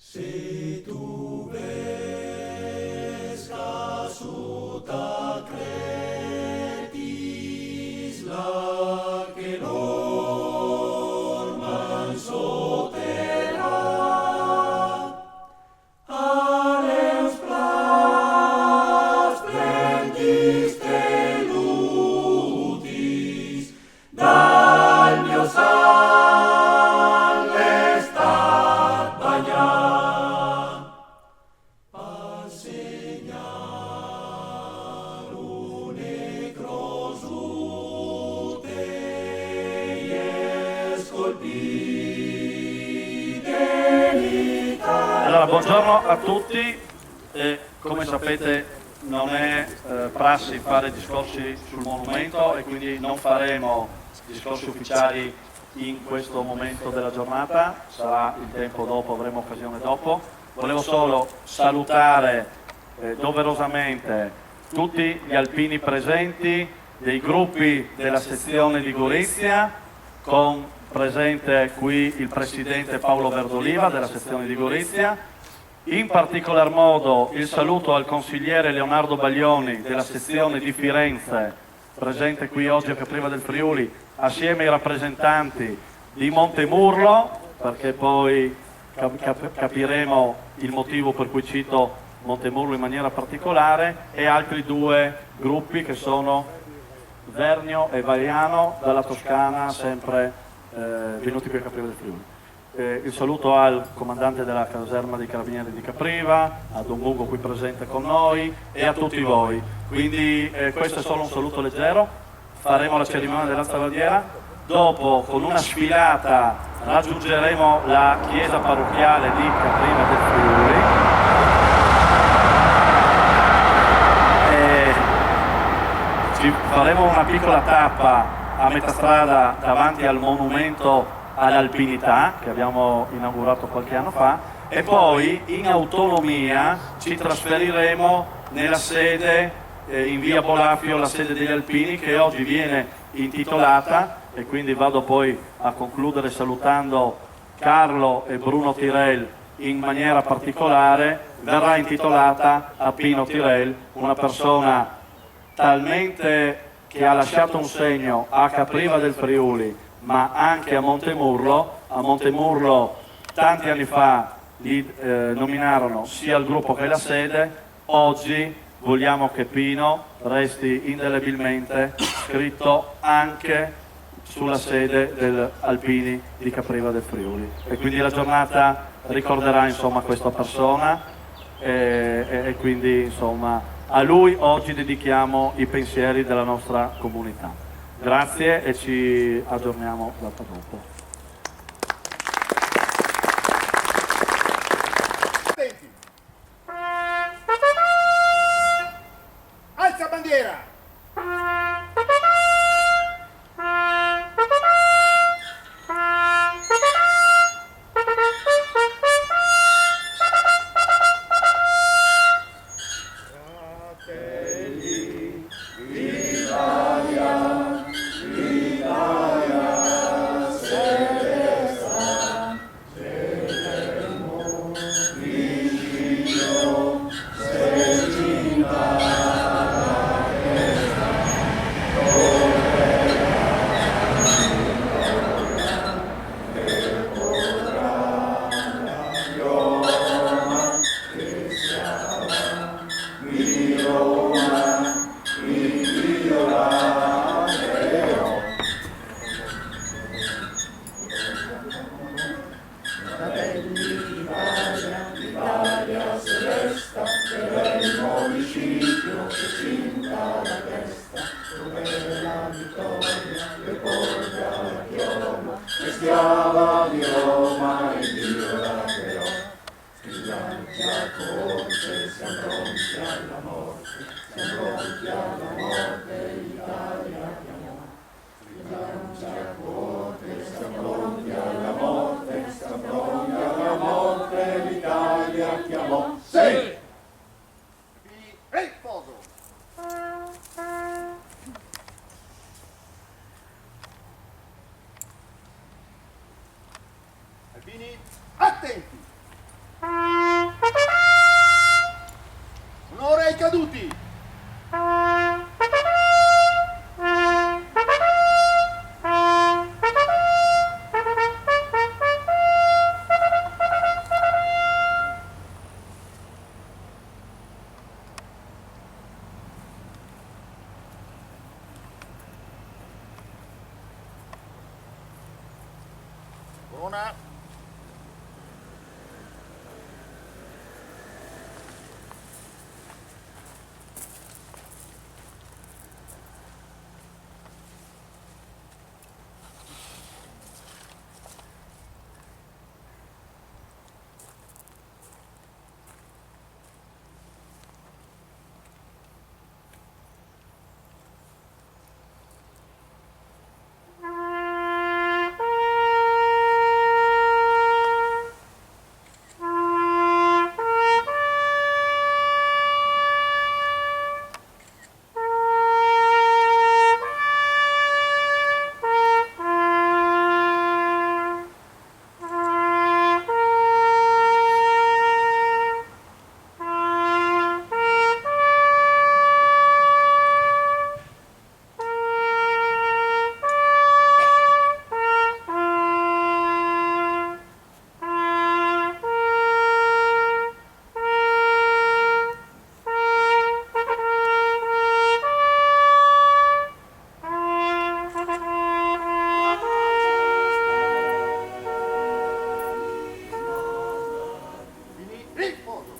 Si tu vesca suta cretis la che l'orman sotera aleus plas splendis telutis dal mio sangue stat bagnat. Allora, buongiorno a tutti. Come sapete non è prassi fare discorsi sul monumento e quindi non faremo discorsi ufficiali in questo momento della giornata, sarà il tempo dopo, avremo occasione dopo. Volevo solo salutare doverosamente tutti gli alpini presenti, dei gruppi della sezione di Gorizia, con presente qui il presidente Paolo Verdoliva della sezione di Gorizia, in particolar modo il saluto al consigliere Leonardo Baglioni della sezione di Firenze, presente qui oggi a Capriva del Friuli, assieme ai rappresentanti di Montemurlo, perché poi capiremo il motivo per cui cito Montemurlo in maniera particolare, e altri due gruppi che sono Vernio e Vaiano dalla Toscana, sempre venuti qui a Capriva del Friuli. Il saluto al comandante della caserma dei carabinieri di Capriva, a Don Ugo qui presente con noi e a tutti voi. Quindi questo è solo un saluto leggero, faremo la cerimonia dell'alzabandiera, dopo con una sfilata raggiungeremo la chiesa parrocchiale di Capriva del Friuli. Ci faremo una piccola tappa a metà strada davanti al monumento all'alpinità che abbiamo inaugurato qualche anno fa e poi in autonomia ci trasferiremo nella sede in via Bolafio, la sede degli alpini, che oggi viene intitolata, e quindi vado poi a concludere salutando Carlo e Bruno Tirel in maniera particolare, verrà intitolata a Pino Tirel, una persona talmente che ha lasciato un segno a Capriva del Friuli, ma anche a Montemurlo. A Montemurlo tanti anni fa li nominarono sia il gruppo che la sede. Oggi vogliamo che Pino resti indelebilmente scritto anche sulla sede degli Alpini di Capriva del Friuli. E quindi la giornata ricorderà insomma questa persona e quindi insomma a lui oggi dedichiamo i pensieri della nostra comunità. Grazie e ci aggiorniamo dopo. Alza bandiera! Schiava di Roma e Dio la creò, schillancia corte, siamo pronti alla morte, siamo pronti alla morte, l'Italia chiamò. Schillancia corte, siamo pronti alla morte, siamo pronti alla morte, l'Italia chiamò. Sì! Poso! Albini, attenti! Allora, riposo.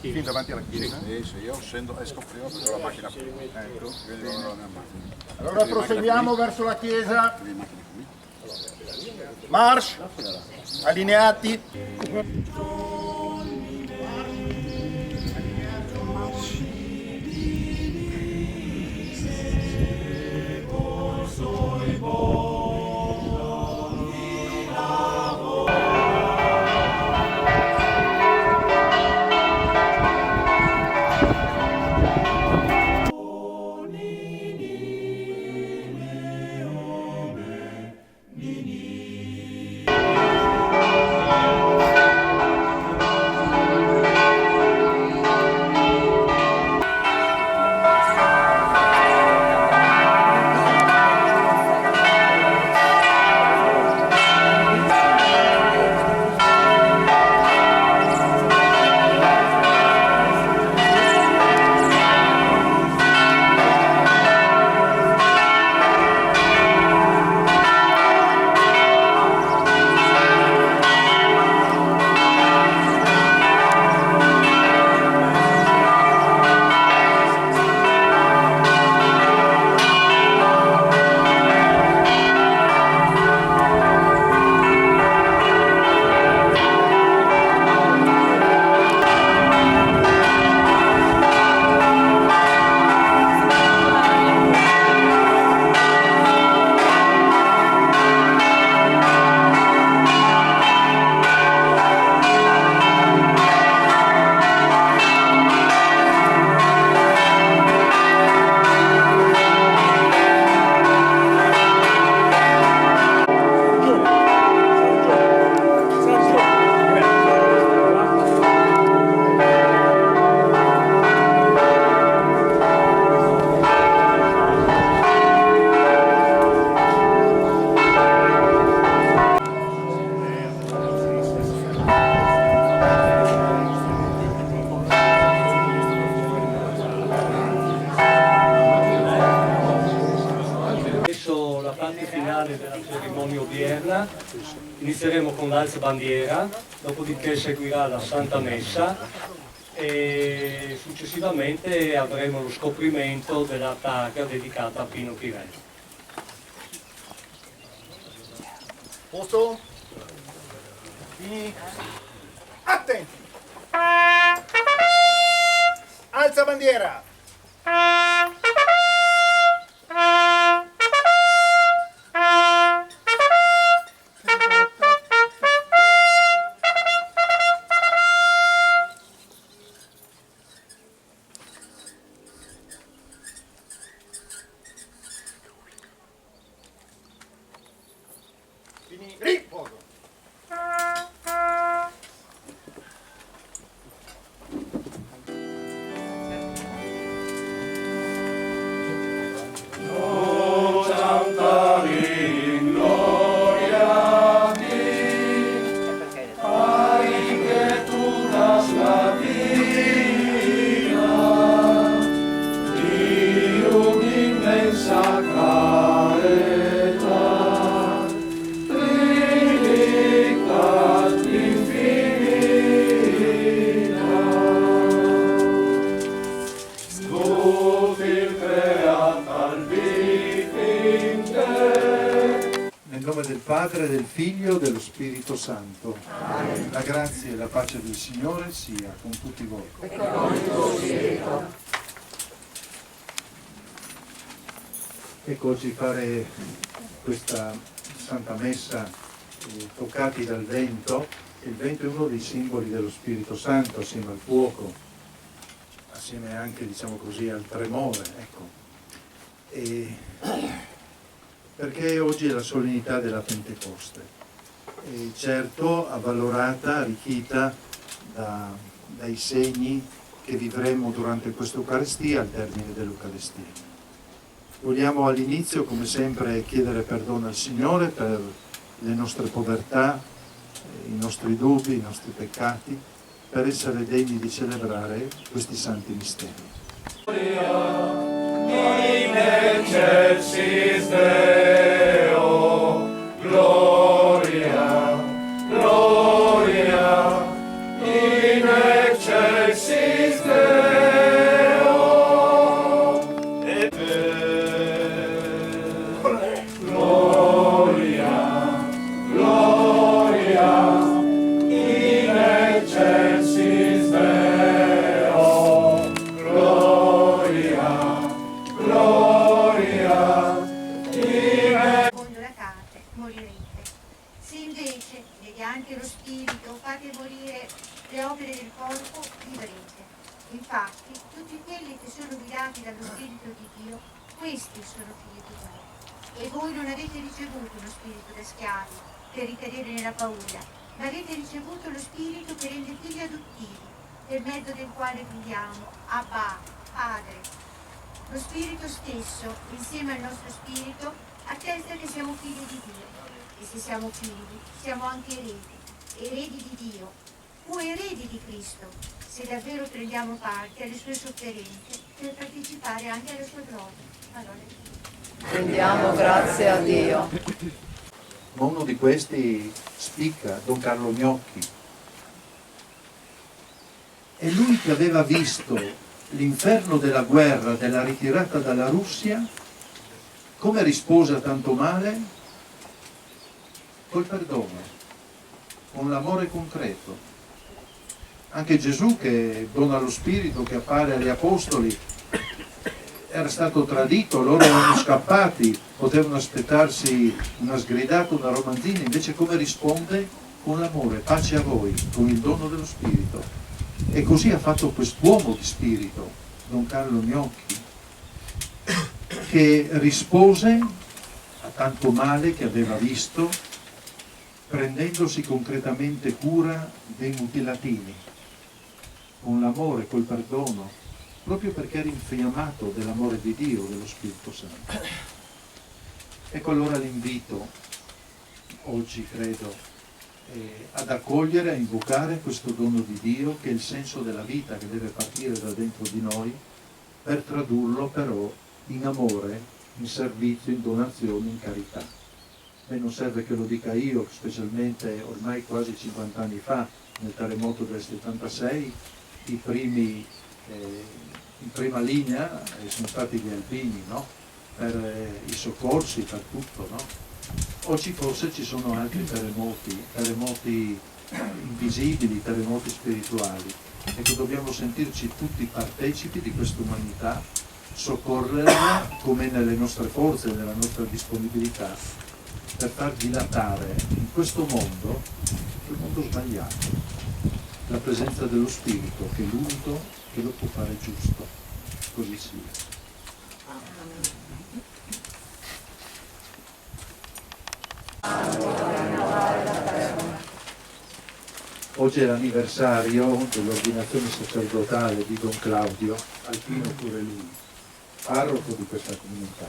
Fin davanti alla chiesa? Sì, io esco prima perché ho la macchina qui. Ecco, allora proseguiamo verso la chiesa. March, allineati. parte finale della cerimonia odierna. Inizieremo con l'alzabandiera, dopodiché seguirà la Santa Messa e successivamente avremo lo scoprimento della targa dedicata a Pino Pirelli. Posto? Attenti! Alza bandiera! Riposo! Nel nome del Padre, del Figlio e dello Spirito Santo. Amen. La grazia e la pace del Signore sia con tutti voi. E con il tuo spirito. Ecco, oggi fare questa Santa Messa toccati dal vento. Il vento è uno dei simboli dello Spirito Santo, assieme al fuoco, assieme anche, diciamo così, al tremore. Ecco. Perché oggi è la solennità della Pentecoste, e certo avvalorata, arricchita dai segni che vivremo durante questa Eucaristia al termine dell'Eucaristia. Vogliamo all'inizio, come sempre, chiedere perdono al Signore per le nostre povertà, i nostri dubbi, i nostri peccati, per essere degni di celebrare questi santi misteri. In excelsis Deo, gloria, gloria, in excelsis Deo, et gloria, gloria, in excelsis Deo, gloria, Secondo la carne morirete. Se invece, mediante lo Spirito, fate morire le opere del corpo, vivrete. Infatti, tutti quelli che sono guidati dallo Spirito di Dio, questi sono figli di Dio. E voi non avete ricevuto uno spirito da schiavi per ricadere nella paura, ma avete ricevuto lo Spirito che rende figli adottivi, per mezzo del quale gridiamo, Abba, Padre. Lo Spirito stesso, insieme al nostro Spirito, attesta che siamo figli di Dio. E se siamo figli, siamo anche eredi di Dio, eredi di Cristo, se davvero prendiamo parte alle sue sofferenze per partecipare anche alla sua gloria. Allora, rendiamo grazie a Dio. Ma uno di questi spicca, Don Carlo Gnocchi. È lui che aveva visto l'inferno della guerra, della ritirata dalla Russia. Come rispose a tanto male? Col perdono, con l'amore concreto. Anche Gesù, che dona lo Spirito, che appare agli Apostoli, era stato tradito, loro erano scappati, potevano aspettarsi una sgridata, una romanzina, invece come risponde? Con l'amore, pace a voi, con il dono dello Spirito. E così ha fatto quest'uomo di spirito, Don Carlo Gnocchi, che rispose a tanto male che aveva visto, prendendosi concretamente cura dei mutilativi, con l'amore, col perdono, proprio perché era infiammato dell'amore di Dio, dello Spirito Santo. Ecco allora l'invito, oggi credo, ad accogliere, a invocare questo dono di Dio, che è il senso della vita, che deve partire da dentro di noi, per tradurlo però in amore in servizio, in donazione, in carità. E non serve che lo dica io, specialmente ormai quasi 50 anni fa, nel terremoto del 76, i primi in prima linea sono stati gli alpini, no? Per i soccorsi, per tutto. No? Oggi forse ci sono altri terremoti invisibili, terremoti spirituali. Ecco, dobbiamo sentirci tutti partecipi di questa umanità, soccorrerla come nelle nostre forze, nella nostra disponibilità, per far dilatare in questo mondo, il mondo sbagliato, la presenza dello Spirito, che è l'unico che lo può fare giusto. Così sia. Oggi è l'anniversario dell'ordinazione sacerdotale di Don Claudio, alpino pure lui, parroco di questa comunità.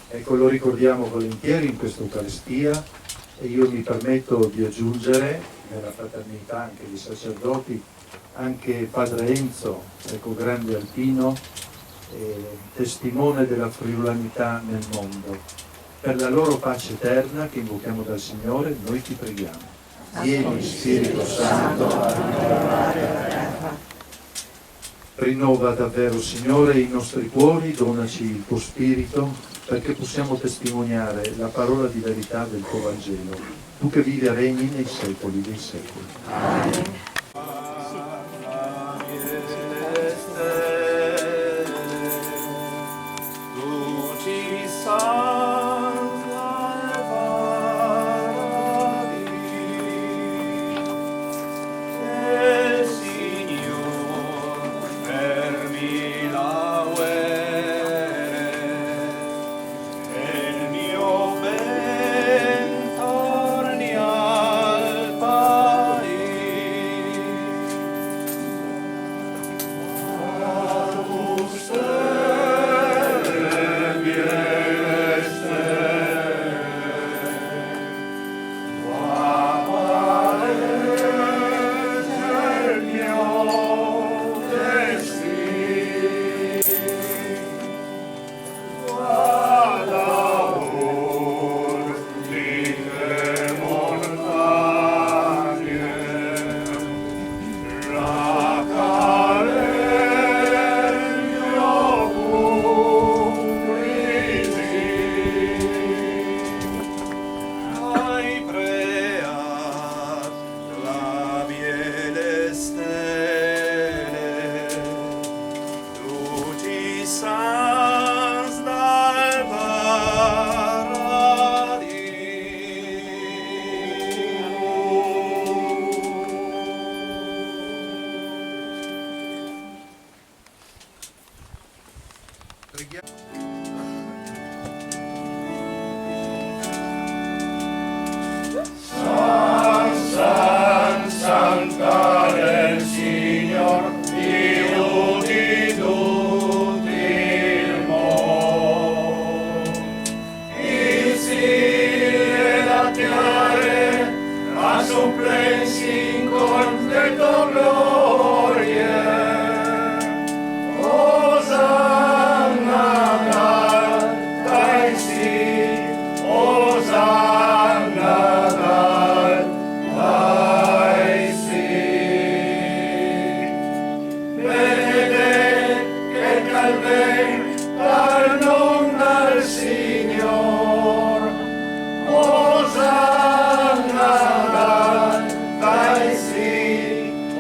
Ecco, lo ricordiamo volentieri in questa Eucaristia e io mi permetto di aggiungere, nella fraternità anche di sacerdoti, anche Padre Enzo, ecco, grande alpino, testimone della friulanità nel mondo. Per la loro pace eterna che invochiamo dal Signore, noi ti preghiamo. Vieni Spirito Santo a rinnova davvero, Signore, i nostri cuori, donaci il tuo Spirito perché possiamo testimoniare la parola di verità del tuo Vangelo. Tu che vivi e regni nei secoli dei secoli. Amen.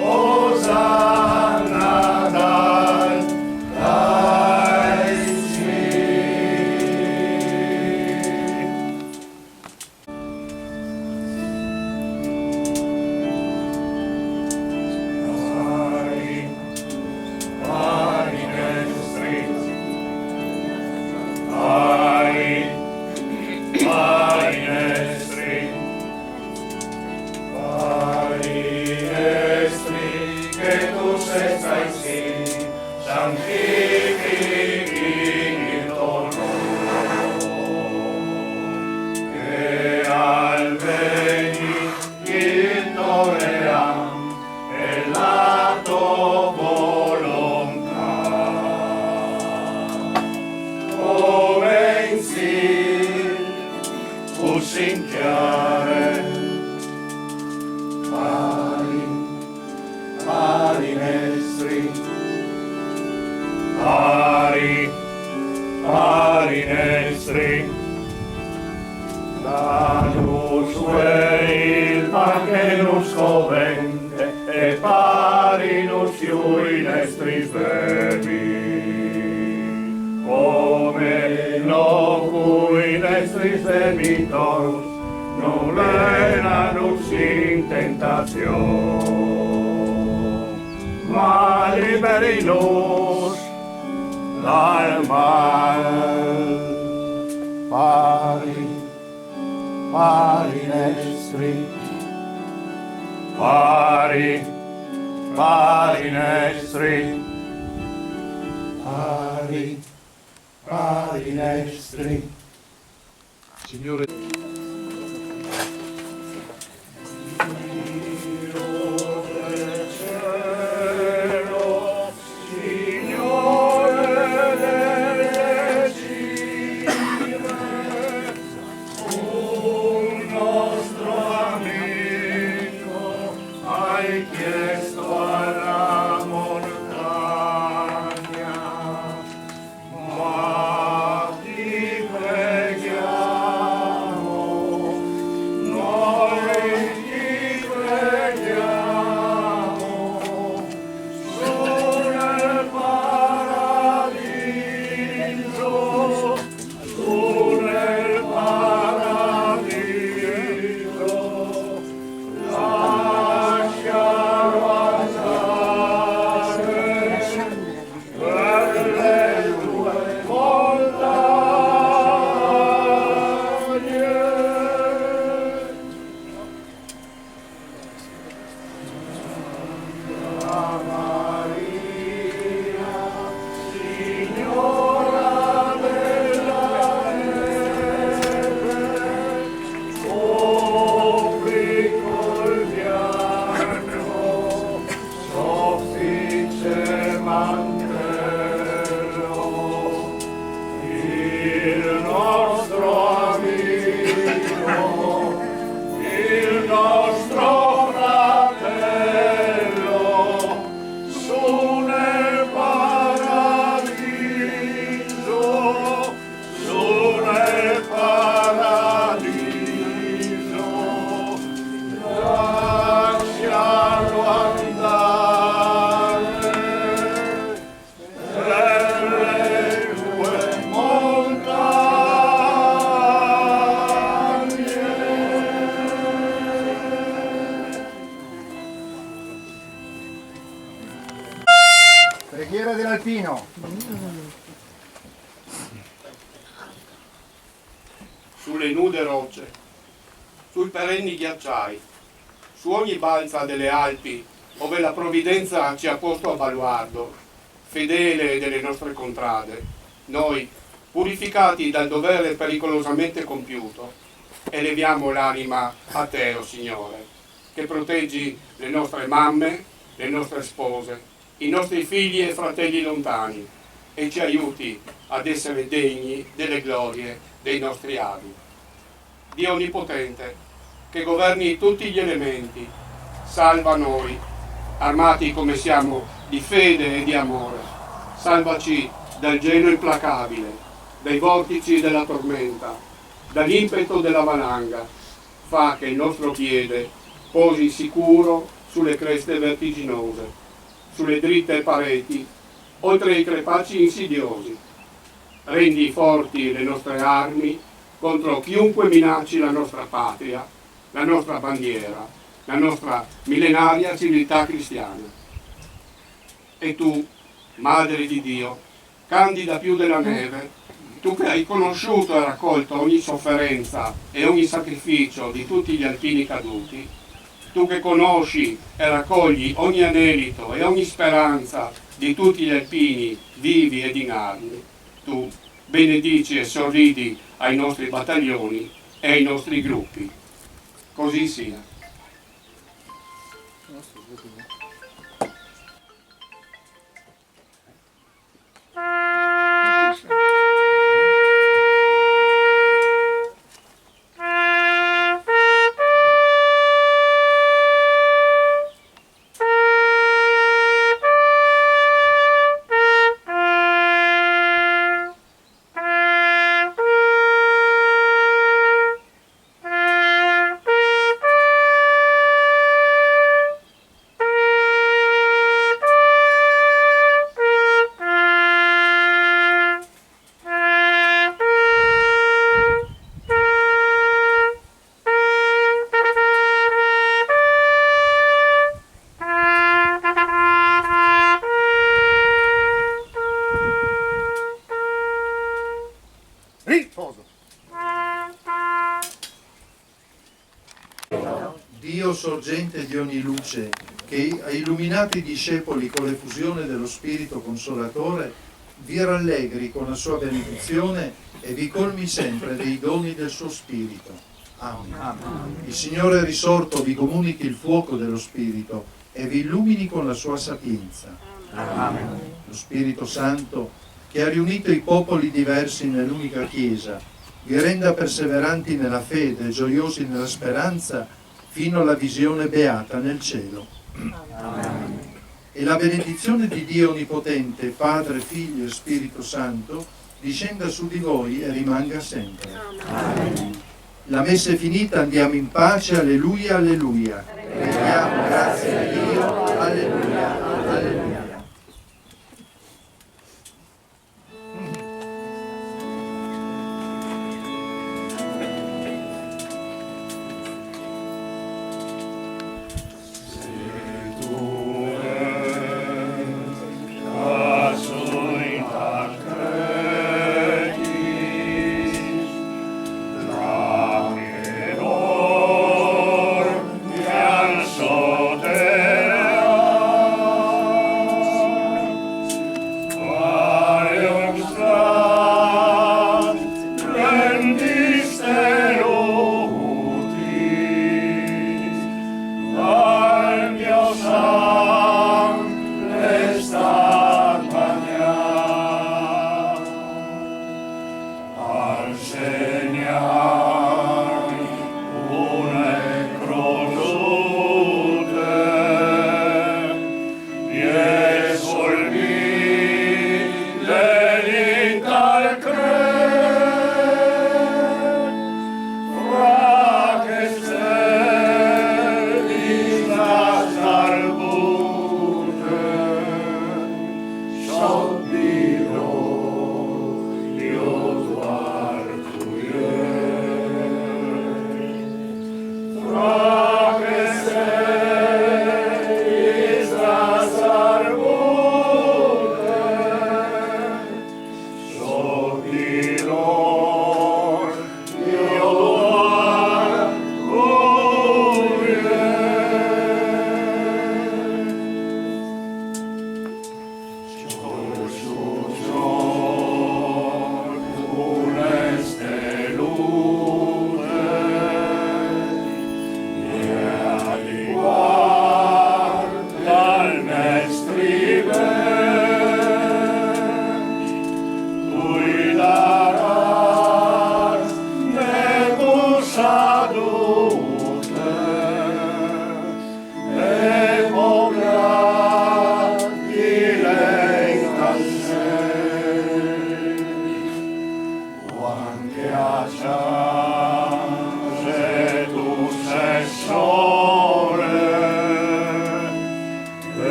Oh sinchiare. Pari nestri, pari nestri, la luz il che nus covente, e pari nus piui nestris bevi, come locui nestris debitor, nulla nus in tentazione, ma liberi nos dal mal. Pari nestri, pari nestri, pari nestri. Signore. Preghiera dell'Alpino. Sulle nude rocce, sui perenni ghiacciai, su ogni balza delle Alpi, ove la provvidenza ci ha posto a baluardo, fedele delle nostre contrade, noi, purificati dal dovere pericolosamente compiuto, eleviamo l'anima a te, o Signore, che proteggi le nostre mamme, le nostre spose, i nostri figli e fratelli lontani, e ci aiuti ad essere degni delle glorie dei nostri avi. Dio Onnipotente, che governi tutti gli elementi, salva noi, armati come siamo di fede e di amore. Salvaci dal gelo implacabile, dai vortici della tormenta, dall'impeto della valanga. Fa che il nostro piede posi sicuro sulle creste vertiginose, sulle dritte pareti, oltre i crepacci insidiosi. Rendi forti le nostre armi contro chiunque minacci la nostra patria, la nostra bandiera, la nostra millenaria civiltà cristiana. E tu, Madre di Dio, candida più della neve, tu che hai conosciuto e raccolto ogni sofferenza e ogni sacrificio di tutti gli alpini caduti, tu che conosci e raccogli ogni anelito e ogni speranza di tutti gli alpini vivi ed inermi, tu benedici e sorridi ai nostri battaglioni e ai nostri gruppi. Così sia. Dio sorgente di ogni luce, che ha illuminato i discepoli con l'effusione dello Spirito Consolatore, vi rallegri con la sua benedizione e vi colmi sempre dei doni del suo Spirito. Amen. Il Signore risorto vi comunichi il fuoco dello Spirito e vi illumini con la sua sapienza. Amen. Lo Spirito Santo, che ha riunito i popoli diversi nell'unica Chiesa, vi renda perseveranti nella fede, gioiosi nella speranza, fino alla visione beata nel cielo. Amen. E la benedizione di Dio Onnipotente, Padre, Figlio e Spirito Santo, discenda su di voi e rimanga sempre. Amen. La messa è finita, andiamo in pace, alleluia, alleluia. Rendiamo grazie a Dio, alleluia, alleluia.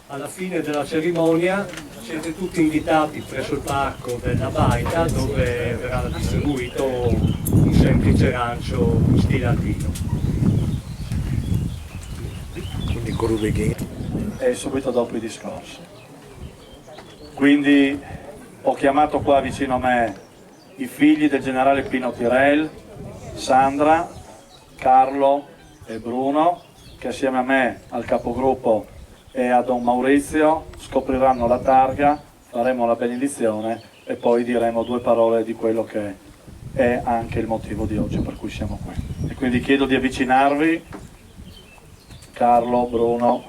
Alla fine della cerimonia siete tutti invitati presso il parco della Baita, dove verrà distribuito un semplice arancio in stile latino. E subito dopo i discorsi. Quindi ho chiamato qua vicino a me i figli del generale Pino Tirel, Sandra, Carlo e Bruno, che assieme a me, al capogruppo e a Don Maurizio scopriranno la targa, faremo la benedizione e poi diremo due parole di quello che è anche il motivo di oggi per cui siamo qui. E quindi chiedo di avvicinarvi Carlo, Bruno,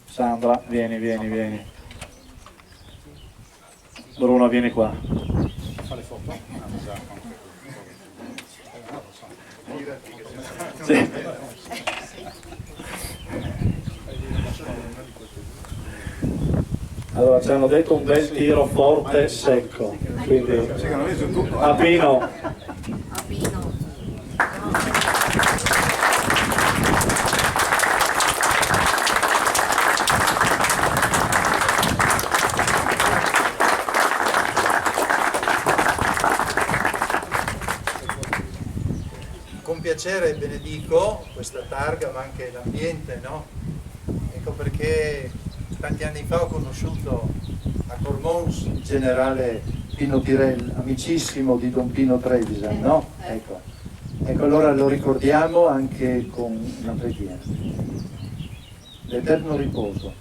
Sandra, vieni. Bruno, vieni qua. Sì. Allora ci hanno detto un bel tiro forte secco, quindi a Pino. Con piacere benedico questa targa, ma anche l'ambiente, no? Ecco perché tanti anni fa ho conosciuto a Cormons il generale Pino Tirel, amicissimo di Don Pino Trevisan, no? Ecco, allora lo ricordiamo anche con una preghiera. L'eterno riposo,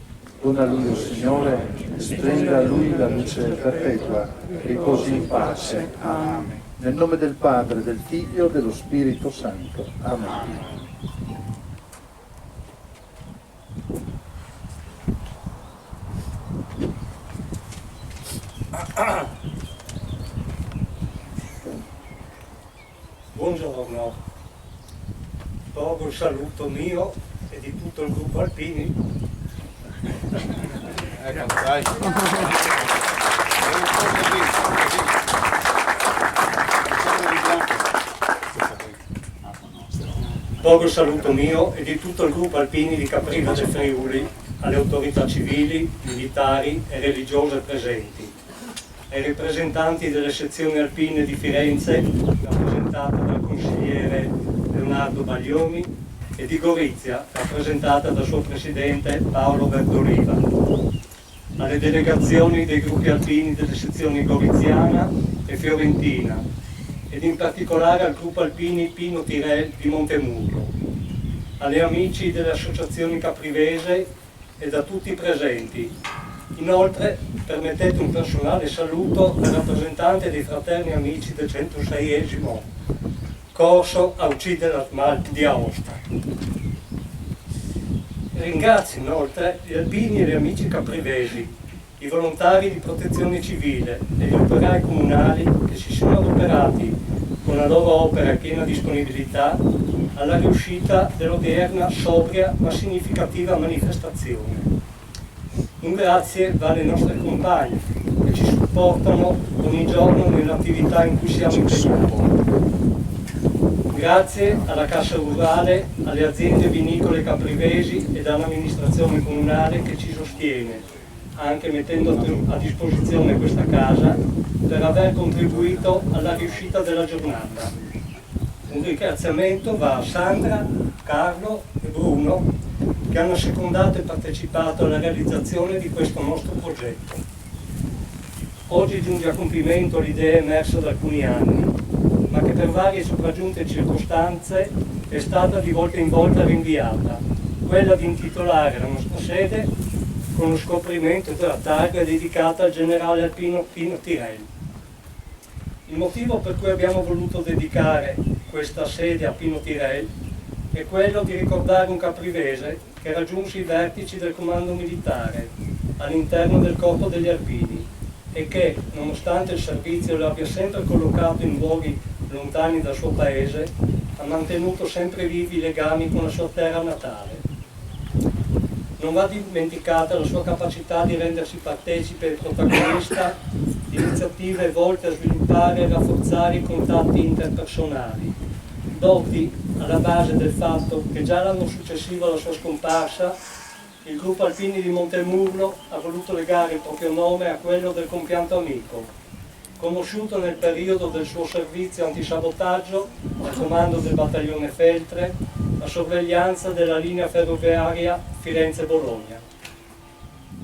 dona a lui il Signore, splenda a lui la luce perpetua, riposi in pace. Amen. Nel nome del Padre, del Figlio e dello Spirito Santo. Amen. Buongiorno, dopo il saluto mio e di tutto il gruppo Alpini. Ecco, dai. Dopo il saluto mio e di tutto il gruppo Alpini di Capriva del Friuli, alle autorità civili, militari e religiose presenti, ai rappresentanti delle sezioni alpine di Firenze, rappresentata dal consigliere Leonardo Baglioni, e di Gorizia, rappresentata dal suo presidente Paolo Bertoliva, alle delegazioni dei gruppi alpini delle sezioni goriziana e fiorentina, ed in particolare al gruppo alpini Pino Tirel di Montemurlo, alle amici delle associazioni caprivese e da tutti i presenti. Inoltre permettete un personale saluto al rappresentante dei fraterni amici del 106esimo corso a uccidere la smalti di Aosta. Ringrazio inoltre gli alpini e gli amici caprivesi, i volontari di protezione civile e gli operai comunali che si sono adoperati con la loro opera e piena disponibilità alla riuscita dell'odierna sobria ma significativa manifestazione. Un grazie va alle nostre compagne che ci supportano ogni giorno nell'attività in cui siamo impegnati. Grazie alla Cassa Rurale, alle aziende vinicole caprivesi ed all'amministrazione comunale che ci sostiene, anche mettendo a disposizione questa casa per aver contribuito alla riuscita della giornata. Un ringraziamento va a Sandra, Carlo e Bruno che hanno secondato e partecipato alla realizzazione di questo nostro progetto. Oggi giunge a compimento l'idea emersa da alcuni anni, ma che per varie sopraggiunte circostanze è stata di volta in volta rinviata, quella di intitolare la nostra sede con lo scoprimento della targa dedicata al generale alpino Pino Tirel. Il motivo per cui abbiamo voluto dedicare questa sede a Pino Tirel è quello di ricordare un caprivese che raggiunse i vertici del comando militare all'interno del corpo degli alpini e che, nonostante il servizio lo abbia sempre collocato in luoghi lontani dal suo paese, ha mantenuto sempre vivi i legami con la sua terra natale. Non va dimenticata la sua capacità di rendersi partecipe e protagonista di iniziative volte a sviluppare e rafforzare i contatti interpersonali, doti alla base del fatto che già l'anno successivo alla sua scomparsa il gruppo Alpini di Montemurlo ha voluto legare il proprio nome a quello del compianto amico, conosciuto nel periodo del suo servizio antisabotaggio al comando del battaglione Feltre, a sorveglianza della linea ferroviaria Firenze-Bologna.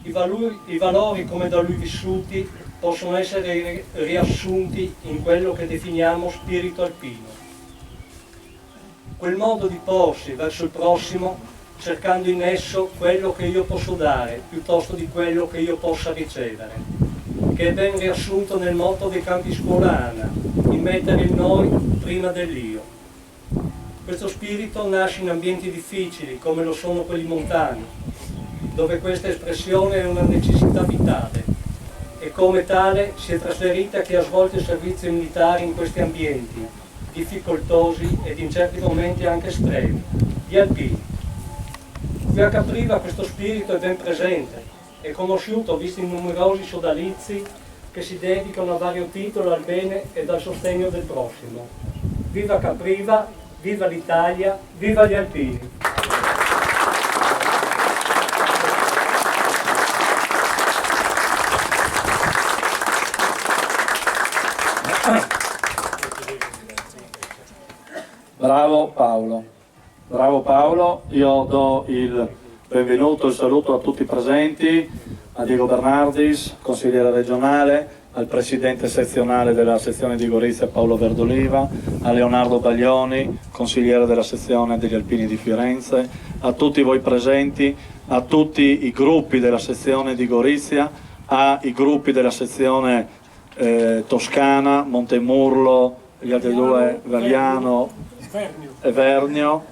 I valori come da lui vissuti possono essere riassunti in quello che definiamo spirito alpino. Quel modo di porsi verso il prossimo cercando in esso quello che io posso dare piuttosto di quello che io possa ricevere, che è ben riassunto nel motto dei campi scuola ANA, il mettere il noi prima dell'io. Questo spirito nasce in ambienti difficili, come lo sono quelli montani, dove questa espressione è una necessità vitale e come tale si è trasferita a chi ha svolto il servizio militare in questi ambienti, difficoltosi ed in certi momenti anche estremi, gli alpini. Qui a Capriva questo spirito è ben presente, è conosciuto visto in numerosi sodalizi che si dedicano a vario titolo al bene e al sostegno del prossimo. Viva Capriva, viva l'Italia, viva gli alpini! Bravo Paolo, io do il benvenuto, il saluto a tutti i presenti, a Diego Bernardis, consigliere regionale, al presidente sezionale della sezione di Gorizia Paolo Verdoliva, a Leonardo Baglioni, consigliere della sezione degli Alpini di Firenze, a tutti voi presenti, a tutti i gruppi della sezione di Gorizia, ai gruppi della sezione Toscana, Montemurlo, gli altri due, Gagliano e Vernio,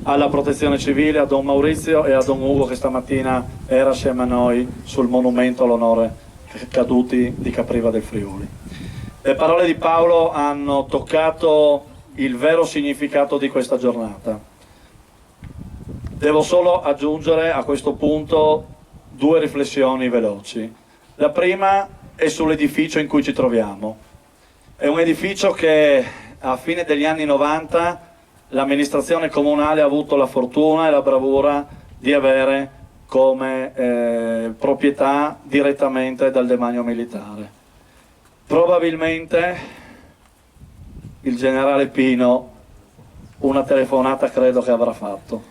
alla Protezione Civile, a Don Maurizio e a Don Ugo che stamattina era assieme a noi sul monumento all'onore caduti di Capriva del Friuli. Le parole di Paolo hanno toccato il vero significato di questa giornata. Devo solo aggiungere a questo punto due riflessioni veloci. La prima è sull'edificio in cui ci troviamo. È un edificio che a fine degli anni 90 l'amministrazione comunale ha avuto la fortuna e la bravura di avere come proprietà direttamente dal demanio militare. Probabilmente il generale Pino una telefonata credo che avrà fatto.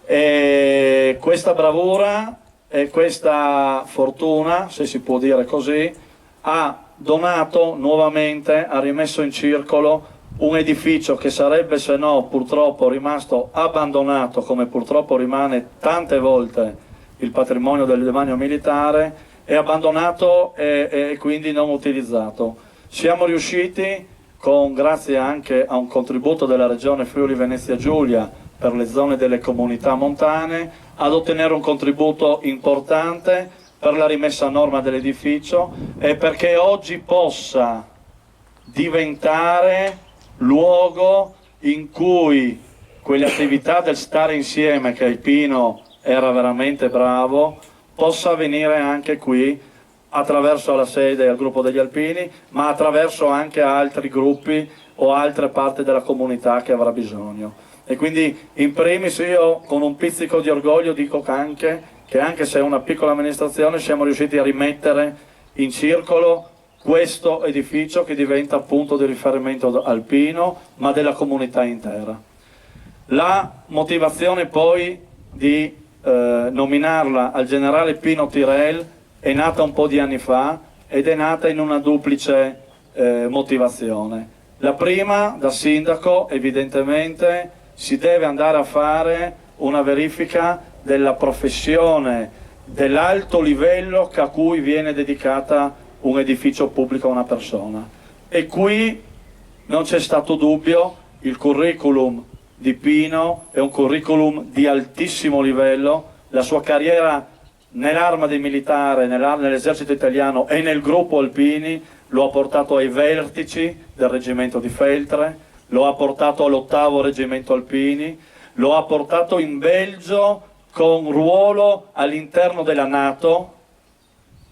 E questa bravura e questa fortuna, se si può dire così, ha donato nuovamente, ha rimesso in circolo un edificio che sarebbe se no purtroppo rimasto abbandonato, come purtroppo rimane tante volte il patrimonio del demanio militare, è abbandonato e quindi non utilizzato. Siamo riusciti, grazie anche a un contributo della regione Friuli Venezia Giulia per le zone delle comunità montane, ad ottenere un contributo importante per la rimessa a norma dell'edificio e perché oggi possa diventare luogo in cui quelle attività del stare insieme che il Pino era veramente bravo possa avvenire anche qui attraverso la sede al gruppo degli Alpini, ma attraverso anche altri gruppi o altre parti della comunità che avrà bisogno. E quindi in primis io con un pizzico di orgoglio dico che anche se è una piccola amministrazione siamo riusciti a rimettere in circolo questo edificio che diventa punto di riferimento alpino ma della comunità intera. La motivazione poi di nominarla al generale Pino Tirel è nata un po' di anni fa ed è nata in una duplice motivazione. La prima, da sindaco, evidentemente si deve andare a fare una verifica della professione, dell'alto livello a cui viene dedicata un edificio pubblico a una persona. E qui non c'è stato dubbio, il curriculum di Pino è un curriculum di altissimo livello, la sua carriera nell'arma militare, nell'esercito italiano e nel gruppo Alpini lo ha portato ai vertici del reggimento di Feltre, lo ha portato all'8° reggimento Alpini, lo ha portato in Belgio con ruolo all'interno della NATO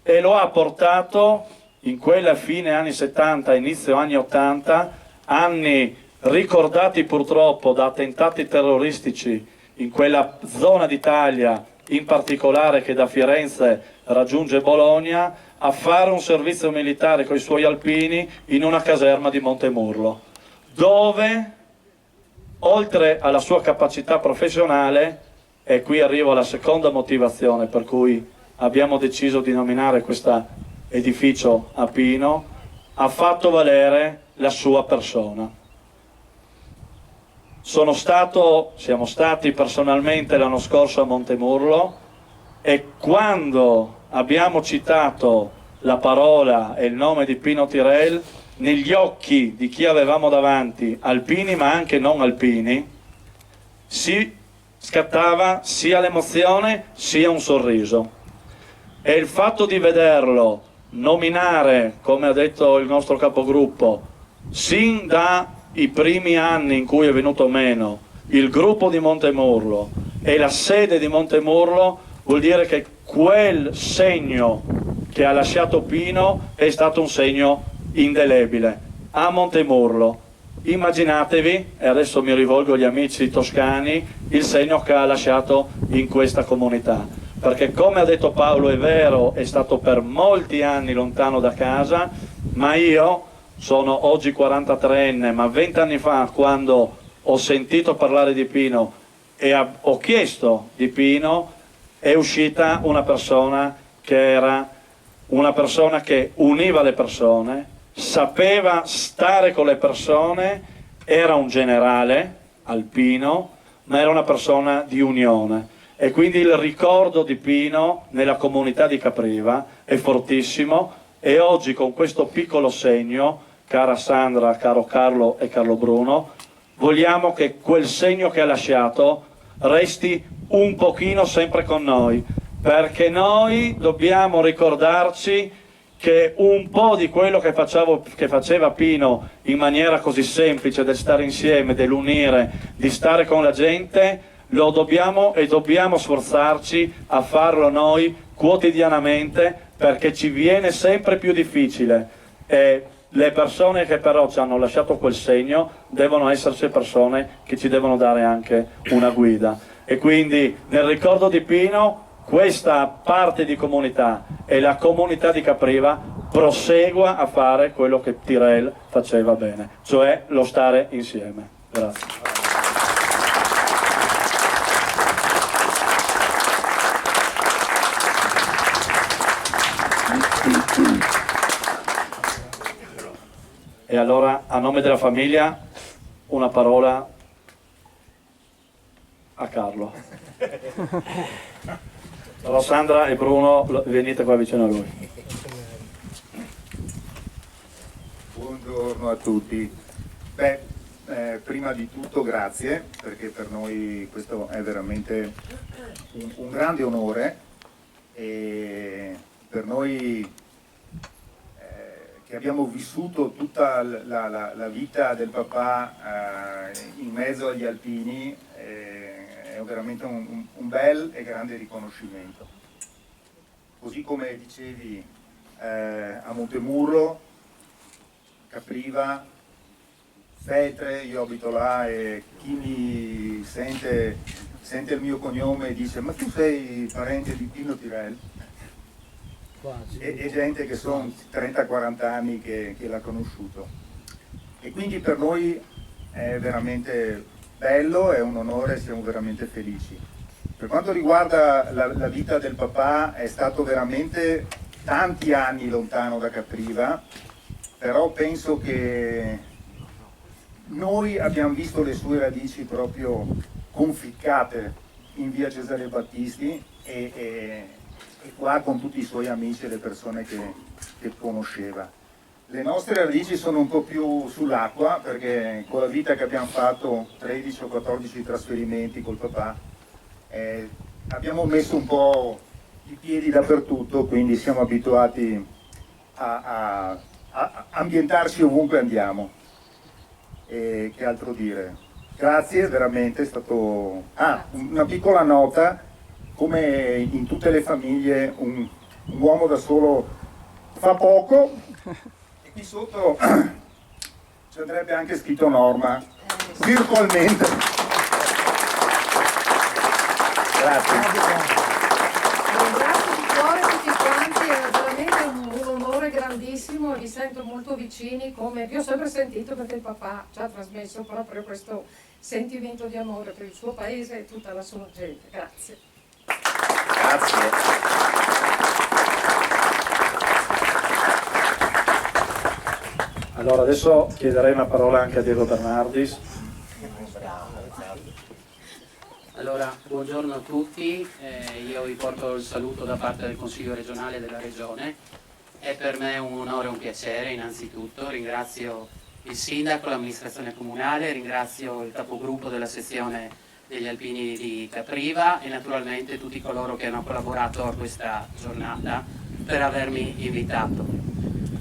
e lo ha portato in quella fine anni 70, inizio anni 80, anni ricordati purtroppo da attentati terroristici in quella zona d'Italia, in particolare che da Firenze raggiunge Bologna, a fare un servizio militare con i suoi alpini in una caserma di Montemurlo, dove oltre alla sua capacità professionale, e qui arrivo alla seconda motivazione per cui abbiamo deciso di nominare questo edificio a Pino, ha fatto valere la sua persona. Siamo stati personalmente l'anno scorso a Montemurlo e quando abbiamo citato la parola e il nome di Pino Tirel negli occhi di chi avevamo davanti, alpini ma anche non alpini, si scattava sia l'emozione sia un sorriso. E il fatto di vederlo nominare, come ha detto il nostro capogruppo, sin dai primi anni in cui è venuto meno il gruppo di Montemurlo e la sede di Montemurlo, vuol dire che quel segno che ha lasciato Pino è stato un segno indelebile a Montemurlo. Immaginatevi, e adesso mi rivolgo agli amici toscani, il segno che ha lasciato in questa comunità, perché come ha detto Paolo è vero, è stato per molti anni lontano da casa, ma io sono oggi 43enne, ma 20 anni fa, quando ho sentito parlare di Pino e ho chiesto di Pino, è uscita una persona che era una persona che univa le persone, sapeva stare con le persone, era un generale alpino, ma era una persona di unione. E quindi il ricordo di Pino nella comunità di Capriva è fortissimo, e oggi con questo piccolo segno, cara Sandra, caro Carlo e Carlo Bruno, vogliamo che quel segno che ha lasciato resti un pochino sempre con noi, perché noi dobbiamo ricordarci che un po' di quello che faceva Pino in maniera così semplice, del stare insieme, dell'unire, di stare con la gente, lo dobbiamo e dobbiamo sforzarci a farlo noi quotidianamente, perché ci viene sempre più difficile. E le persone che però ci hanno lasciato quel segno devono esserci persone che ci devono dare anche una guida. E quindi nel ricordo di Pino questa parte di comunità e la comunità di Capriva prosegua a fare quello che Tyrell faceva bene, cioè lo stare insieme. Grazie. E allora, a nome della famiglia, una parola a Carlo. Però Sandra e Bruno, venite qua vicino a lui. Buongiorno a tutti. Prima di tutto grazie, perché per noi questo è veramente un grande onore, e per noi che abbiamo vissuto tutta la vita del papà in mezzo agli alpini, è veramente un bel e grande riconoscimento. Così come dicevi, a Montemurlo, Capriva, Feltre, io abito là, e chi mi sente il mio cognome e dice: ma tu sei parente di Pino Tyrell? E gente che sono 30-40 anni che l'ha conosciuto, e quindi per noi è veramente bello, è un onore, siamo veramente felici. Per quanto riguarda la vita del papà, è stato veramente tanti anni lontano da Capriva, però penso che noi abbiamo visto le sue radici proprio conficcate in via Cesare Battisti, e qua con tutti i suoi amici e le persone che conosceva. Le nostre radici sono un po' più sull'acqua, perché con la vita che abbiamo fatto, 13 o 14 trasferimenti col papà, abbiamo messo un po' i piedi dappertutto, quindi siamo abituati a ambientarci ovunque andiamo. E che altro dire? Grazie, veramente è stato... una piccola nota: come in tutte le famiglie un uomo da solo fa poco, e qui sotto ci andrebbe anche scritto Norma, virtualmente. Grazie. Ringrazio di cuore tutti quanti, è veramente un onore grandissimo, vi sento molto vicini, come vi ho sempre sentito, perché il papà ci ha trasmesso proprio questo sentimento di amore per il suo paese e tutta la sua gente. Grazie. Grazie. Allora adesso chiederei una parola anche a Diego Bernardis. Allora, buongiorno a tutti, io vi porto il saluto da parte del Consiglio regionale della Regione. È per me un onore e un piacere innanzitutto. Ringrazio il sindaco, l'amministrazione comunale, ringrazio il capogruppo della sezione degli Alpini di Capriva e naturalmente tutti coloro che hanno collaborato a questa giornata per avermi invitato.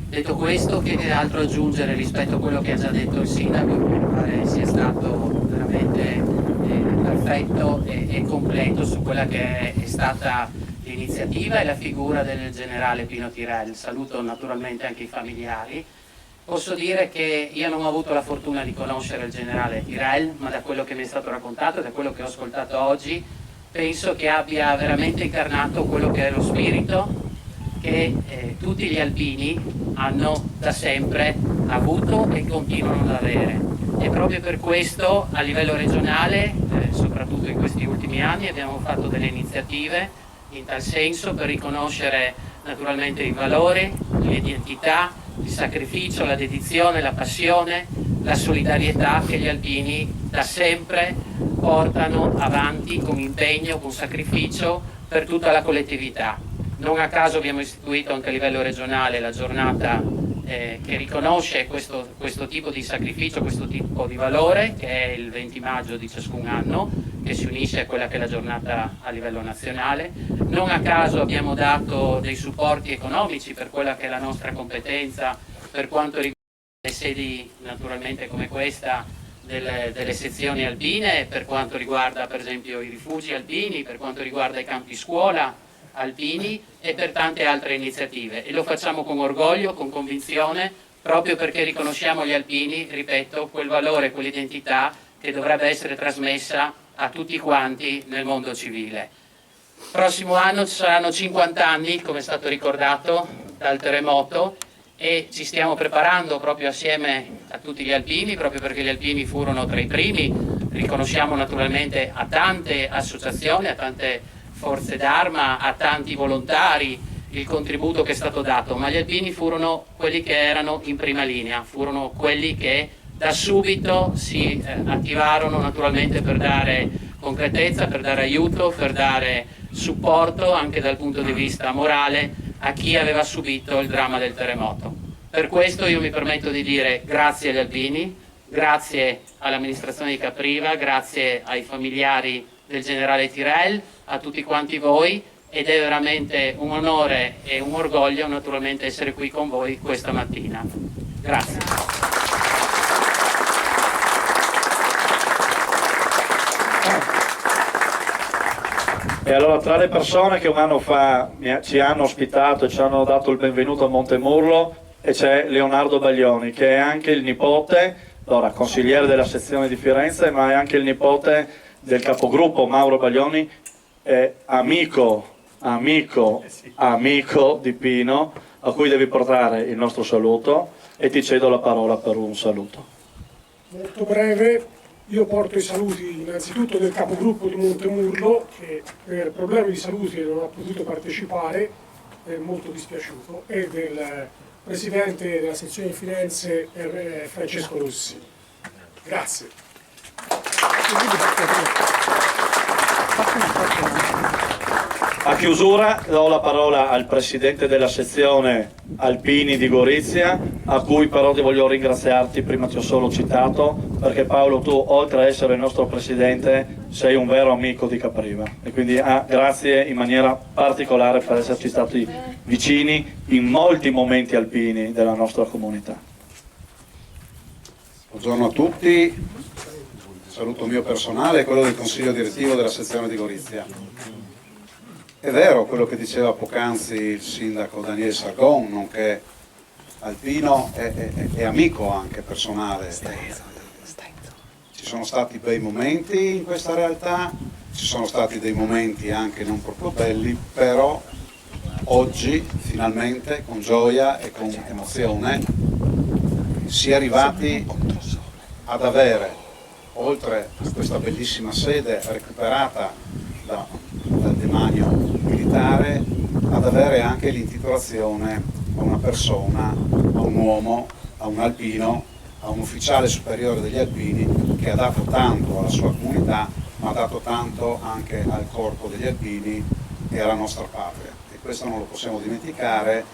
Detto questo, che altro aggiungere rispetto a quello che ha già detto il sindaco, che mi pare sia stato veramente perfetto e completo su quella che è stata l'iniziativa e la figura del generale Pino Tirel. Saluto naturalmente anche i familiari. Posso dire che io non ho avuto la fortuna di conoscere il generale Tirel, ma da quello che mi è stato raccontato e da quello che ho ascoltato oggi, penso che abbia veramente incarnato quello che è lo spirito che tutti gli alpini hanno da sempre avuto e continuano ad avere. E proprio per questo a livello regionale, soprattutto in questi ultimi anni, abbiamo fatto delle iniziative in tal senso per riconoscere naturalmente i valori, l'identità, il sacrificio, la dedizione, la passione, la solidarietà che gli alpini da sempre portano avanti con impegno, con sacrificio per tutta la collettività. Non a caso abbiamo istituito anche a livello regionale la giornata che riconosce questo tipo di sacrificio, questo tipo di valore, che è il 20 maggio di ciascun anno, che si unisce a quella che è la giornata a livello nazionale. Non a caso abbiamo dato dei supporti economici per quella che è la nostra competenza per quanto riguarda le sedi naturalmente come questa delle sezioni alpine, per quanto riguarda per esempio i rifugi alpini, per quanto riguarda i campi scuola alpini e per tante altre iniziative, e lo facciamo con orgoglio, con convinzione, proprio perché riconosciamo agli alpini, ripeto, quel valore, quell'identità che dovrebbe essere trasmessa a tutti quanti nel mondo civile. Prossimo anno ci saranno 50 anni, come è stato ricordato, dal terremoto, e ci stiamo preparando proprio assieme a tutti gli alpini, proprio perché gli alpini furono tra i primi. Riconosciamo naturalmente a tante associazioni, a tante forze d'arma, a tanti volontari il contributo che è stato dato, ma gli alpini furono quelli che erano in prima linea, furono quelli che da subito si attivarono naturalmente per dare concretezza, per dare aiuto, per dare supporto anche dal punto di vista morale a chi aveva subito il dramma del terremoto. Per questo io mi permetto di dire grazie agli alpini, grazie all'amministrazione di Capriva, grazie ai familiari del generale Tirel, a tutti quanti voi, ed è veramente un onore e un orgoglio naturalmente essere qui con voi questa mattina. Grazie. E allora tra le persone che un anno fa ci hanno ospitato e ci hanno dato il benvenuto a Montemurlo c'è Leonardo Baglioni, che è anche il nipote, allora consigliere della sezione di Firenze, ma è anche il nipote del capogruppo Mauro Baglioni, amico di Pino, a cui devi portare il nostro saluto, e ti cedo la parola per un saluto. Molto breve, io porto i saluti innanzitutto del capogruppo di Montemurlo, che per problemi di salute non ha potuto partecipare, è molto dispiaciuto, e del presidente della sezione di Firenze Francesco Rossi. Grazie. A chiusura do la parola al presidente della sezione Alpini di Gorizia, a cui però ti voglio ringraziarti, prima ti ho solo citato, perché Paolo, tu oltre a essere il nostro presidente sei un vero amico di Capriva, e quindi grazie in maniera particolare per esserci stati vicini in molti momenti alpini della nostra comunità. Buongiorno a tutti, saluto mio personale e quello del consiglio direttivo della sezione di Gorizia. È vero quello che diceva poc'anzi il sindaco Daniele Sargon, nonché alpino e amico anche personale. Ci sono stati bei momenti in questa realtà, ci sono stati dei momenti anche non proprio belli, però oggi finalmente con gioia e con emozione si è arrivati ad avere, oltre a questa bellissima sede recuperata dal demanio militare, ad avere anche l'intitolazione a una persona, a un uomo, a un alpino, a un ufficiale superiore degli alpini che ha dato tanto alla sua comunità, ma ha dato tanto anche al corpo degli alpini e alla nostra patria. E questo non lo possiamo dimenticare,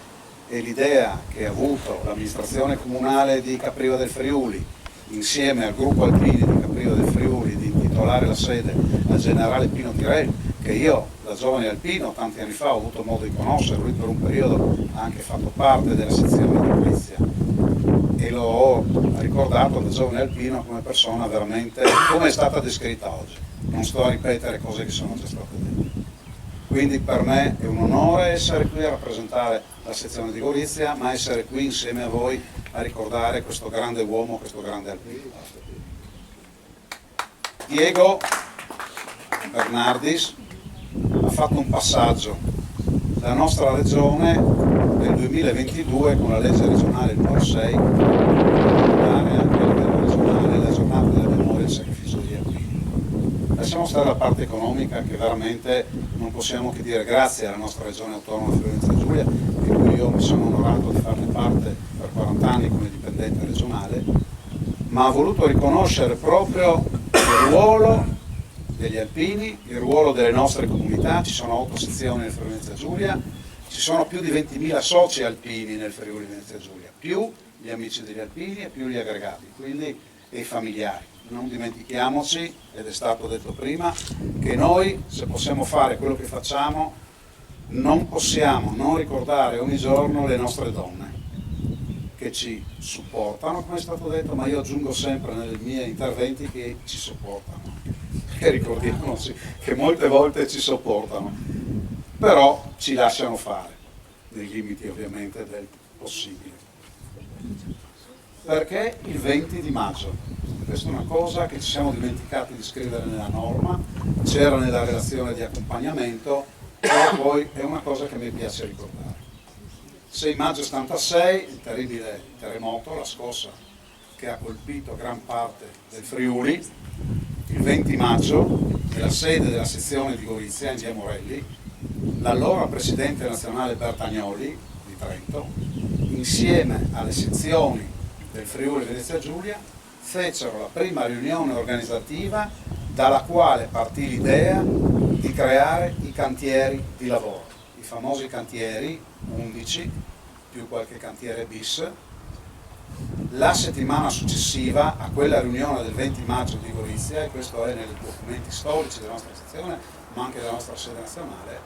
e l'idea che ha avuto l'amministrazione comunale di Capriva del Friuli insieme al gruppo alpini di Capriva del Friuli di intitolare la sede al generale Pino Tirelli, che io da giovane alpino tanti anni fa ho avuto modo di conoscere, lui per un periodo ha anche fatto parte della sezione di Gorizia e l'ho ricordato da giovane alpino come persona veramente come è stata descritta oggi, non sto a ripetere cose che sono già state dette. Quindi per me è un onore essere qui a rappresentare la sezione di Gorizia, ma essere qui insieme a voi a ricordare questo grande uomo, questo grande alpino. Diego Bernardis ha fatto un passaggio. La nostra regione nel 2022 con la legge regionale numero 6 dare anche a livello regionale la giornata della memoria e il sacrificio degli alpini. Lasciamo stare la parte economica che veramente non possiamo che dire grazie alla nostra regione autonoma Friuli-Venezia Giulia, di cui io mi sono onorato di farne parte per 40 anni come dipendente regionale, ma ha voluto riconoscere proprio il ruolo degli alpini, il ruolo delle nostre comunità. Ci sono 8 sezioni nel Friuli-Venezia Giulia, ci sono più di 20.000 soci alpini nel Friuli-Venezia Giulia, più gli amici degli alpini e più gli aggregati, quindi e i familiari. Non dimentichiamoci, ed è stato detto prima, che noi se possiamo fare quello che facciamo non possiamo non ricordare ogni giorno le nostre donne che ci supportano, come è stato detto, ma io aggiungo sempre nei miei interventi che ci sopportano, perché ricordiamoci che molte volte ci sopportano, però ci lasciano fare, nei limiti ovviamente del possibile. Perché il 20 di maggio? Questa è una cosa che ci siamo dimenticati di scrivere nella norma, c'era nella relazione di accompagnamento, però poi è una cosa che mi piace ricordare. 6 maggio 76, il terribile terremoto, la scossa che ha colpito gran parte del Friuli. Il 20 maggio, nella sede della sezione di Gorizia, in via Morelli, l'allora presidente nazionale Bertagnoli di Trento, insieme alle sezioni del Friuli Venezia Giulia, fecero la prima riunione organizzativa dalla quale partì l'idea di creare i cantieri di lavoro, i famosi cantieri 11 più qualche cantiere bis. La settimana successiva a quella riunione del 20 maggio di Gorizia, e questo è nei documenti storici della nostra sezione ma anche della nostra sede nazionale,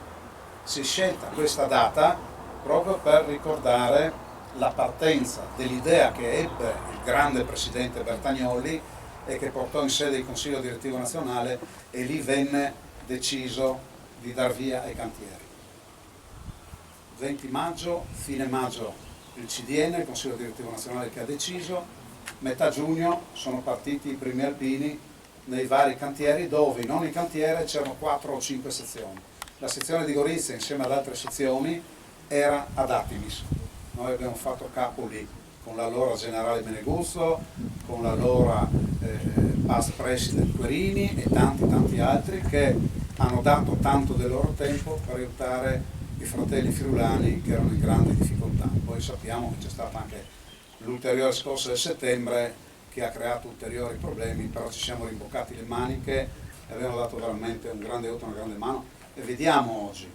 si è scelta questa data proprio per ricordare la partenza dell'idea che ebbe il grande presidente Bertagnoli e che portò in sede il Consiglio Direttivo Nazionale, e lì venne deciso di dar via ai cantieri. 20 maggio, fine maggio il CDN, il Consiglio Direttivo Nazionale, che ha deciso, metà giugno sono partiti i primi alpini nei vari cantieri, dove in ogni cantiere c'erano 4 o 5 sezioni. La sezione di Gorizia insieme ad altre sezioni era ad Atimis. Noi abbiamo fatto capo lì con l'allora generale Meneguzzo, con l'allora past president Querini e tanti altri che hanno dato tanto del loro tempo per aiutare i fratelli friulani che erano in grande difficoltà. Poi sappiamo che c'è stata anche l'ulteriore scossa del settembre che ha creato ulteriori problemi, però ci siamo rimboccati le maniche e abbiamo dato veramente un grande aiuto, una grande mano, e vediamo oggi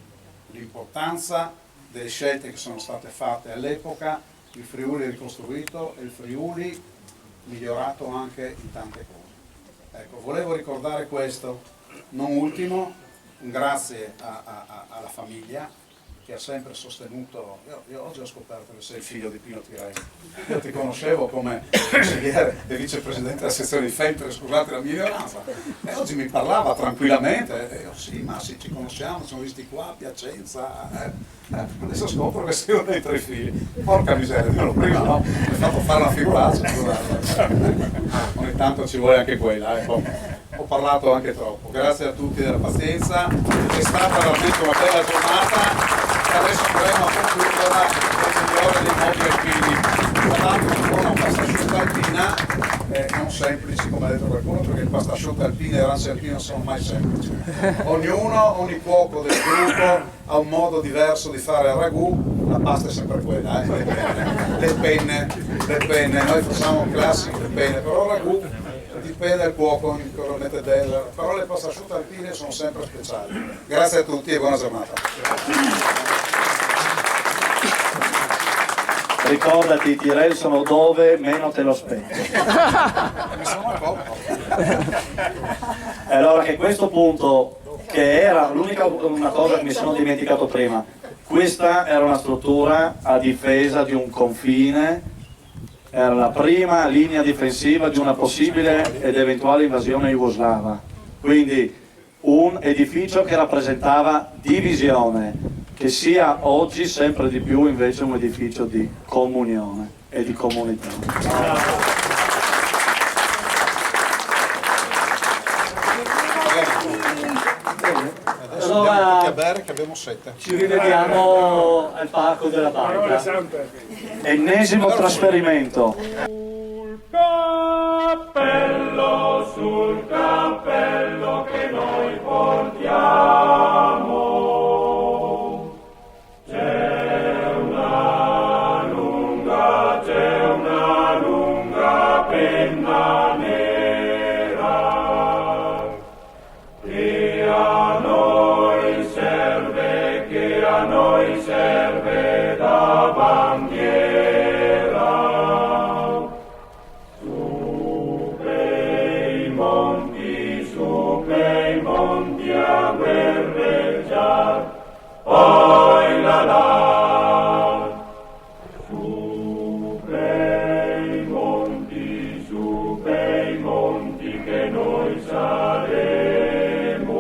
l'importanza delle scelte che sono state fatte all'epoca. Il Friuli ricostruito e il Friuli migliorato anche in tante cose. Ecco, volevo ricordare questo. Non ultimo, un grazie alla famiglia che ha sempre sostenuto. Io oggi ho scoperto che sei il figlio di Pino Tirelli. Io ti conoscevo come consigliere e vicepresidente della sezione di Feltre, scusate la mia ignoranza, e oggi mi parlava tranquillamente, e io sì, ma sì, ci conosciamo, ci siamo visti qua a Piacenza, adesso scopro che sei uno dei 3 figli. Porca miseria, io prima no, mi hai fatto fare una figuraccia, ogni tanto ci vuole anche quella, ecco. Ho parlato anche troppo. Grazie a tutti della pazienza, è stata veramente una bella giornata e adesso andremo a concluderla con il migliore dei modi alpini. Tra l'altro con una pasta asciutta alpina, non semplici come ha detto qualcuno, perché il pasta asciutta alpina e le arance alpine non sono mai semplici. Ogni cuoco del gruppo ha un modo diverso di fare il ragù, la pasta è sempre quella, le penne, noi facciamo un classico le penne, però il ragù dipende dal cuoco, però le pasta asciutta alpine sono sempre speciali. Grazie a tutti e buona giornata. ricordati, ti restano dove meno te lo aspetti. E allora che questo punto, che era una cosa che mi sono dimenticato prima, questa era una struttura a difesa di un confine, era la prima linea difensiva di una possibile ed eventuale invasione jugoslava, quindi un edificio che rappresentava divisione, che sia oggi sempre di più invece un edificio di comunione e di comunità. Allora a bere che abbiamo sete. Ci rivediamo al Parco della Barca. Ennesimo trasferimento. Sul cappello che noi portiamo c'è una lunga penna nera che a noi serve da bandiera. Su quei monti a guerreggiar, poi là. Su quei monti che noi saremo,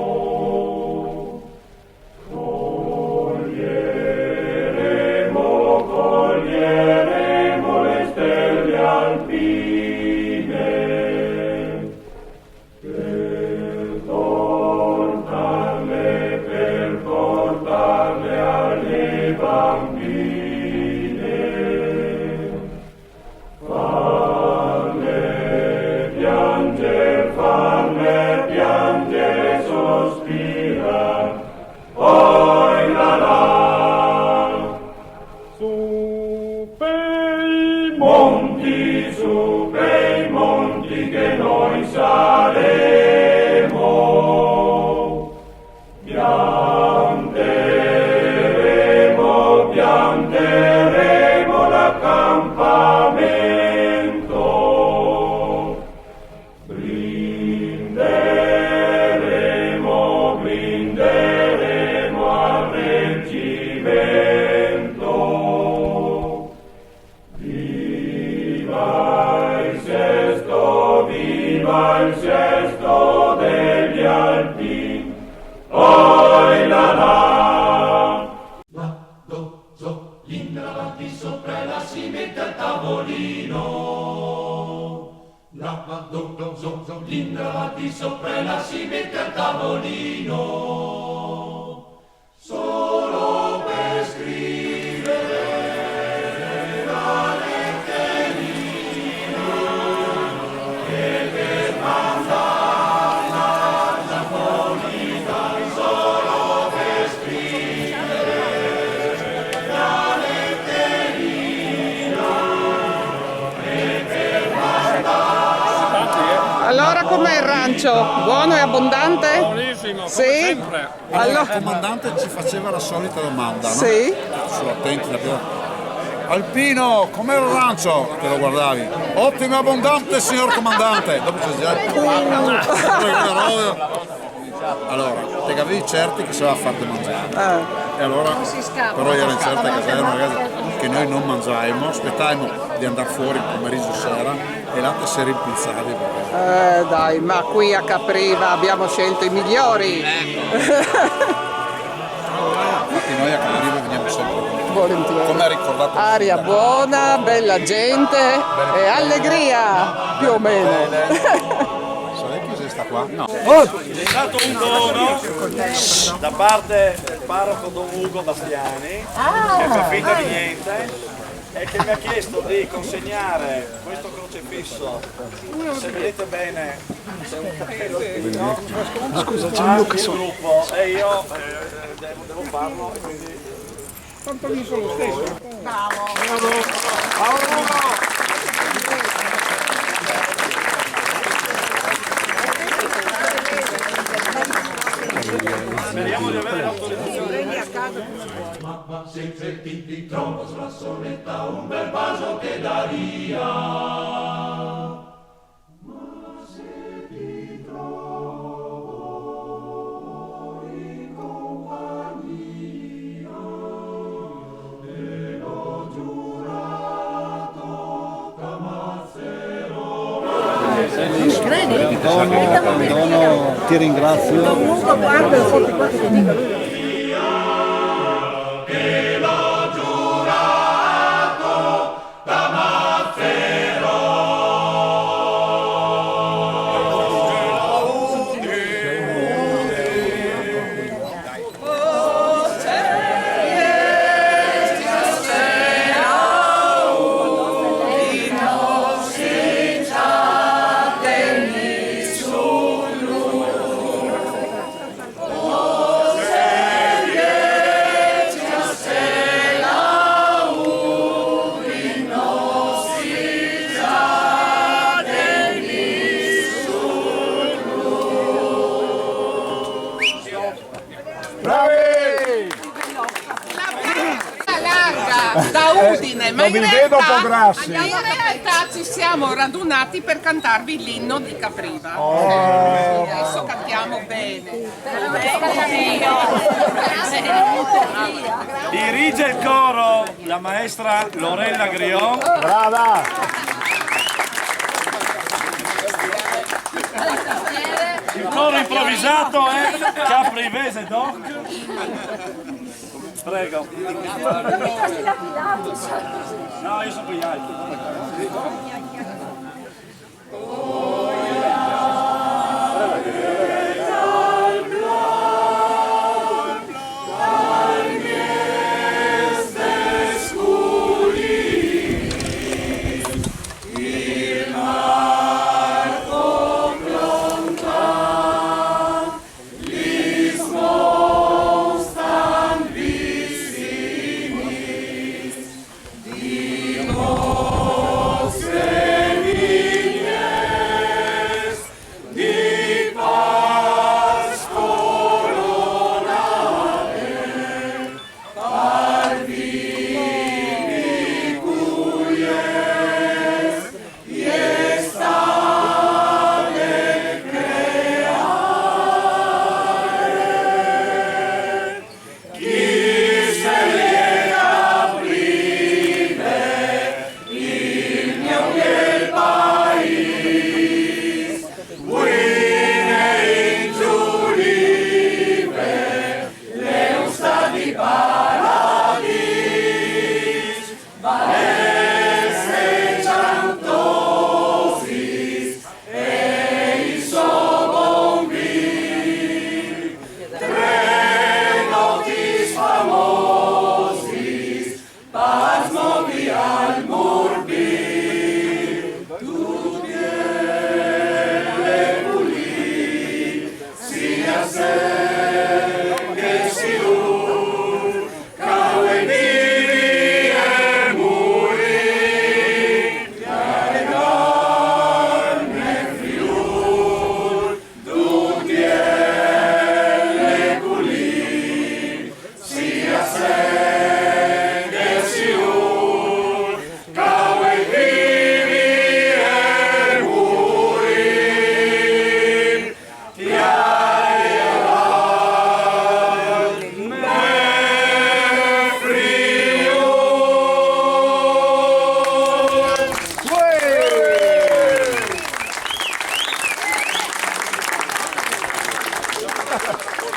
coglieremo le stelle alpine per portarle alle bambine, farle piangere, sospirare, poi là. Su quei monti che noi saremo, pianteremo l'accampamento, brinderemo al reggimento. Viva il sesto degli Alpini, poi là. La do zo, l'inda davanti sopra e la si mette al tavolino. La do zo, l'inda davanti sopra e la si mette al tavolino. Solo per scrivere la letterina e per mandarla alla Napolitan, solo per scrivere la letterina e per mandarla. Allora com'è il rancio? Buono e abbondante? Buonissimo, sì? sempre. Allora... Il comandante ci faceva la solita domanda, no? Sì? Su attenti, Alpino, com'è il rancio? Te lo guardavi. Ottimo e abbondante, signor comandante. Dopo c'è già allora, te avevi certi che sapeva farti mangiare. E allora, però era in certe caserme, ragazzi, che noi non mangiavamo, aspetavamo di andare fuori il pomeriggio sera e là te si rimpinzavi. Dai, ma qui a Capriva abbiamo scelto i migliori. Infatti noi a Capriva veniamo sempre volentieri. Come ha ricordato. Aria buona, bella gente e allegria, più o meno. Sai chi sta qua? No. È stato un dono da parte del parroco Don Ugo Bastiani, che fa finta di niente e che mi ha chiesto di consegnare questo crocefisso, se vedete bene c'è un cappello dentro, scusa, c'è un gruppo e io devo farlo e quindi tanto vinco lo stesso. Bravo. Speriamo di avere l'autorizzazione. vaso come vuoi. Ma se ti trovo sulla soletta un bel vaso che daria. Ma se ti trovo in compagnia, te l'ho giurato, t'ammazzerò. Credi? Dono, ti ringrazio. Comunque guarda il foto qua che ti dico lui. Che l'ho giurato, t'ammazzerò. Da Udine, ma non vi vedo un po' grassi. in realtà ci siamo radunati per cantarvi l'inno di Capriva. Adesso cantiamo bene. Dirige il coro la maestra Lorella Grion. Brava! Il coro improvvisato è Caprivese Doc. Prego. No, io sono con gli altri.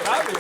Bravi,